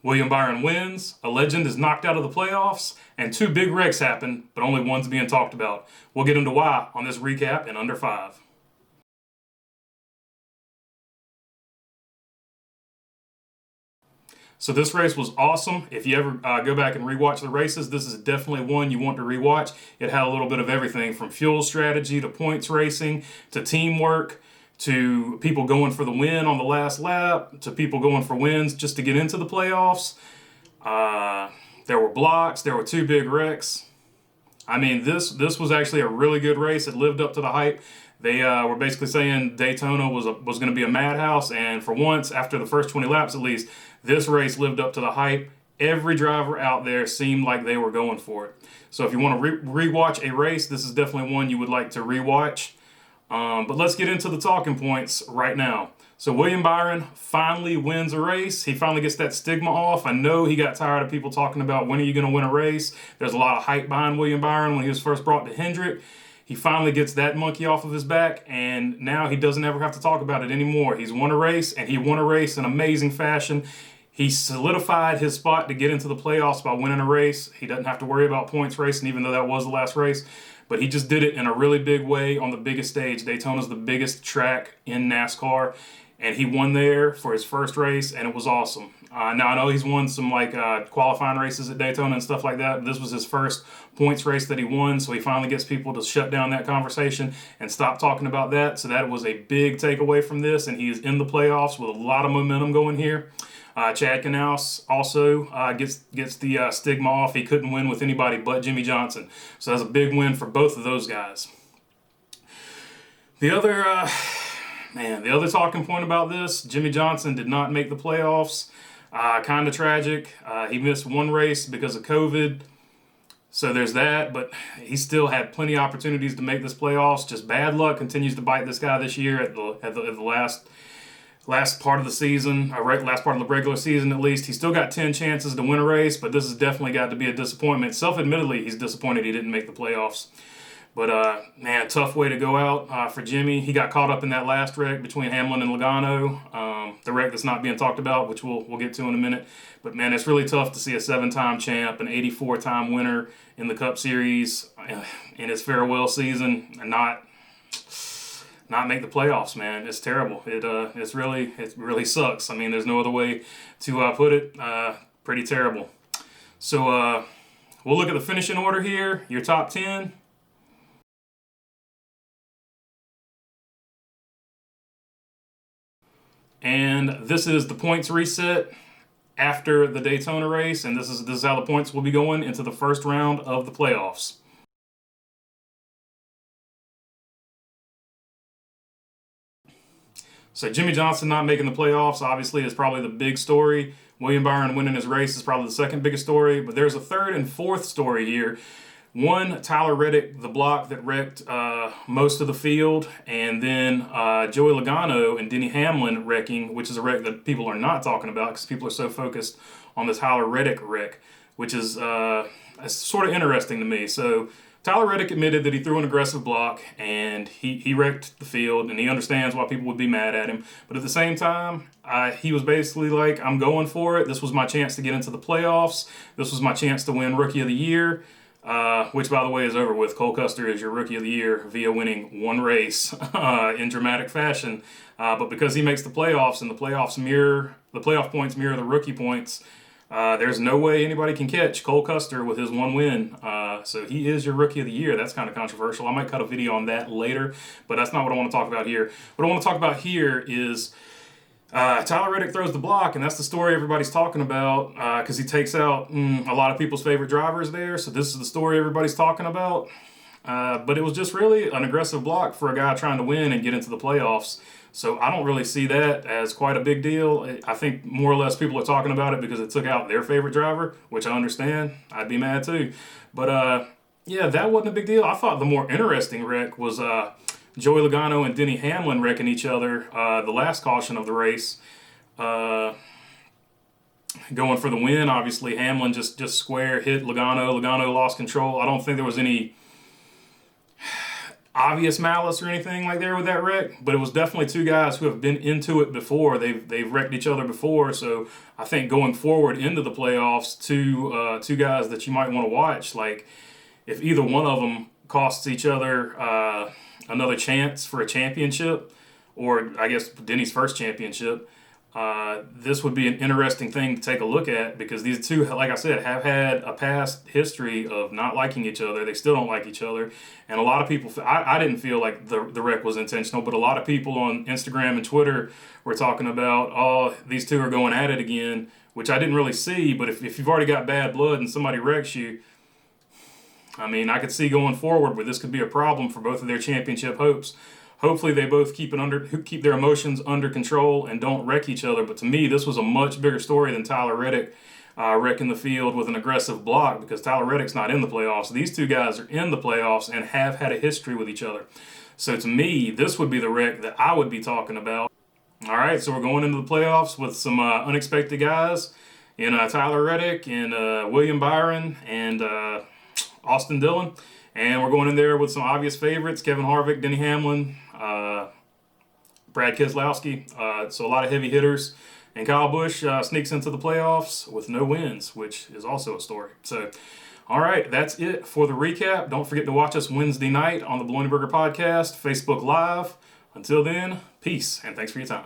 William Byron wins, a legend is knocked out of the playoffs, and two big wrecks happen, but only one's being talked about. We'll get into why on this recap in under 5. So this race was awesome. If you ever go back and rewatch the races, this is definitely one you want to rewatch. It had a little bit of everything from fuel strategy to points racing to teamwork to people going for the win on the last lap to people going for wins just to get into the playoffs. There were blocks. There were two big wrecks. I mean, this was actually a really good race. It lived up to the hype. They were basically saying Daytona was going to be a madhouse, and for once, after the first 20 laps at least, this race lived up to the hype. Every driver out there seemed like they were going for it. So if you want to rewatch a race, this is definitely one you would like to rewatch. But let's get into the talking points right now. So William Byron finally wins a race. He finally gets that stigma off. I know he got tired of people talking about when are you going to win a race. There's a lot of hype behind William Byron when he was first brought to Hendrick. He finally gets that monkey off of his back, and now he doesn't ever have to talk about it anymore. He's won a race, and he won a race in amazing fashion. He solidified his spot to get into the playoffs by winning a race. He doesn't have to worry about points racing, even though that was the last race. But he just did it in a really big way on the biggest stage. Daytona's the biggest track in NASCAR, and he won there for his first race, and it was awesome. Now, I know he's won some qualifying races at Daytona and stuff like that. This was his first points race that he won, so he finally gets people to shut down that conversation and stop talking about that. So that was a big takeaway from this, and he is in the playoffs with a lot of momentum going here. Chad Knaus also gets the stigma off. He couldn't win with anybody but Jimmie Johnson. So that's a big win for both of those guys. The other talking point about this, Jimmie Johnson did not make the playoffs. Kind of tragic. He missed one race because of COVID. So there's that, but he still had plenty of opportunities to make this playoffs. Just bad luck continues to bite this guy this year at the last part of the season, last part of the regular season at least. He's still got 10 chances to win a race, but this has definitely got to be a disappointment. Self-admittedly, he's disappointed he didn't make the playoffs. But, man, tough way to go out for Jimmy. He got caught up in that last wreck between Hamlin and Logano, the wreck that's not being talked about, which we'll get to in a minute. But, man, it's really tough to see a 7-time champ, an 84-time winner in the Cup Series in his farewell season and not make the playoffs, man. It's terrible. It really sucks. I mean, there's no other way to put it. Pretty terrible. So we'll look at the finishing order here. Your top 10. And this is the points reset after the Daytona race, and this is how the points will be going into the first round of the playoffs. So Jimmie Johnson not making the playoffs obviously is probably the big story. William Byron winning his race is probably the second biggest story, but there's a third and fourth story here. One, Tyler Reddick, the block that wrecked most of the field, and then Joey Logano and Denny Hamlin wrecking, which is a wreck that people are not talking about because people are so focused on this Tyler Reddick wreck, which is sort of interesting to me. So Tyler Reddick admitted that he threw an aggressive block and he wrecked the field, and he understands why people would be mad at him. But at the same time, he was basically like, I'm going for it. This was my chance to get into the playoffs. This was my chance to win Rookie of the Year. Which, by the way, is over with. Cole Custer is your Rookie of the Year via winning one race in dramatic fashion. But because he makes the playoffs and the playoff points mirror the rookie points, there's no way anybody can catch Cole Custer with his one win. So he is your Rookie of the Year. That's kind of controversial. I might cut a video on that later, but that's not what I want to talk about here. What I want to talk about here is Tyler Reddick throws the block, and that's the story everybody's talking about because he takes out a lot of people's favorite drivers there. So this is the story everybody's talking about. But it was just really an aggressive block for a guy trying to win and get into the playoffs. So I don't really see that as quite a big deal. I think more or less people are talking about it because it took out their favorite driver, which I understand. I'd be mad too. But yeah, that wasn't a big deal. I thought the more interesting wreck was Joey Logano and Denny Hamlin wrecking each other the last caution of the race. Going for the win, obviously. Hamlin just square hit Logano. Logano lost control. I don't think there was any... obvious malice or anything like there with that wreck, but it was definitely two guys who have been into it before. They've wrecked each other before, so I think going forward into the playoffs, two guys that you might want to watch. Like if either one of them costs each other another chance for a championship, or I guess Denny's first championship. This would be an interesting thing to take a look at because these two, like I said, have had a past history of not liking each other. They still don't like each other. And a lot of people, I didn't feel like the wreck was intentional, but a lot of people on Instagram and Twitter were talking about, oh, these two are going at it again, which I didn't really see. But if you've already got bad blood and somebody wrecks you, I mean, I could see going forward where this could be a problem for both of their championship hopes. Hopefully they both keep their emotions under control and don't wreck each other. But to me, this was a much bigger story than Tyler Reddick wrecking the field with an aggressive block because Tyler Reddick's not in the playoffs. These two guys are in the playoffs and have had a history with each other. So to me, this would be the wreck that I would be talking about. All right, so we're going into the playoffs with some unexpected guys in Tyler Reddick and William Byron and Austin Dillon. And we're going in there with some obvious favorites, Kevin Harvick, Denny Hamlin, Brad Keselowski. So a lot of heavy hitters. And Kyle Busch sneaks into the playoffs with no wins, which is also a story. So, all right, that's it for the recap. Don't forget to watch us Wednesday night on the Bologna Burger Podcast, Facebook Live. Until then, peace, and thanks for your time.